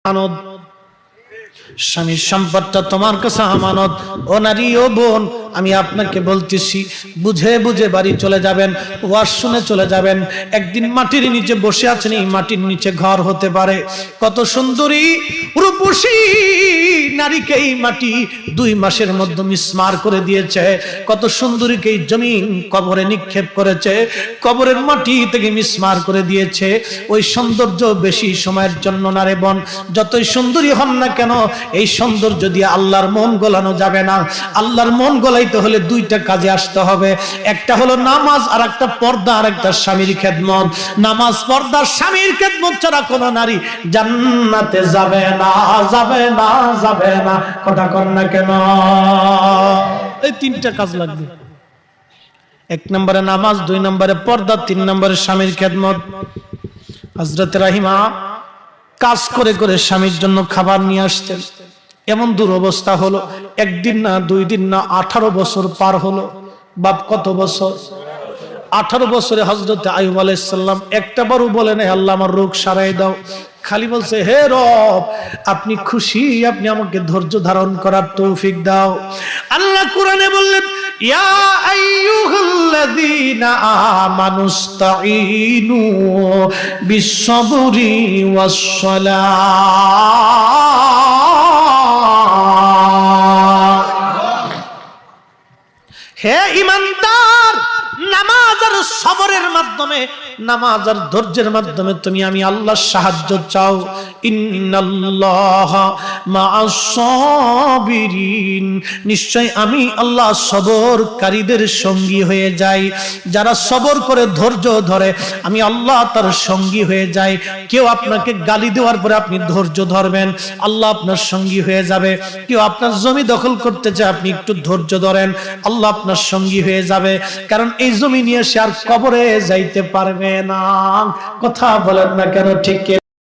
আমানত, স্বামীর সম্পদটা তোমার কাছে আমানত। ও নারী, ও বোন, আমি আপনাকে বলতেছি, বুঝে বুঝে বাড়ি চলে যাবেন, ওয়াজ শুনে চলে যাবেন। একদিন মাটির নিচে বসে আছেন, এই মাটির নিচে ঘর হতে পারে। কত সুন্দরী রূপসী নারীকে এই মাটি 2 মাসের মধ্যে মিসমার করে দিয়েছে। কত সুন্দরীকে এই জমিন কবরে নিক্ষেপ করেছে, কবরের মাটি থেকে মিসমার করে দিয়েছে। ওই সৌন্দর্য বেশি সময়ের জন্য না রে বোন। যতই সুন্দরী হন না কেন, এই সৌন্দর্য দিয়ে আল্লাহর মন গোলানো যাবে না। আল্লাহর মন গোলাইতে হলে 2টা কাজে আসতে হবে। একটা হলো নামাজ, আর একটা পর্দা, আর একটা স্বামীর খেদমত। নামাজ, পর্দা, স্বামীর খেদমত ছাড়া কোন নারী জান্নাতে যাবে না, যাবে না, যাবে না। কথা কর না কেন? এই 3টা কাজ লাগবে। 1 নম্বরে নামাজ, 2 নম্বরে পর্দা, 3 নম্বরে স্বামীর খেদমত। হযরত রাহিমা কাজ করে করে স্বামীর জন্য খাবার নিয়ে আসতেন। এমন দুরবস্থা হলো, 1 দিন না, 2 দিন না, 18 বছর পার হলো। বাপ কত বছর? 18 বছরে হযরত আইয়ুব আলাইহিস সালাম একটাবারও বলে নাই আল্লাহ আমার রোগ সারাই দাও। খালি বলছে, হে রব, আপনি খুশি, আপনি আমাকে ধৈর্য ধারণ করার তৌফিক দাও। আল্লাহ কোরআনে বললেন, ইয়া আইয়ুহাল্লাযীনা আমানুস্তাঈনু বিস-সাবরি ওয়াস-সালাহ। হে ঈমানদার, নামাজ আর সবরের মাধ্যমে, নামাজ আর ধৈর্যের মাধ্যমে তুমি আমি আল্লাহর সাহায্য চাও। ইন্নাল্লাহা মা'আস সাবিরিন, নিশ্চয় আমি আল্লাহ সবরকারীদের সঙ্গী হয়ে যাই। যারা সবর করে, ধৈর্য ধরে, আমি আল্লাহ তার সঙ্গী হয়ে যাই। কেউ আপনাকে গালি দেওয়ার পরে আপনি ধৈর্য ধরবেন, আল্লাহ আপনার সঙ্গী হয়ে যাবে। কেউ আপনার জমি দখল করতে চায়, আপনি একটু ধৈর্য ধরেন, আল্লাহ আপনার সঙ্গী হয়ে যাবে। কারণ এই জমি নিয়ে সে আর কবরে যাইতে পারবে না। কথা বলেন না কেন? ঠিক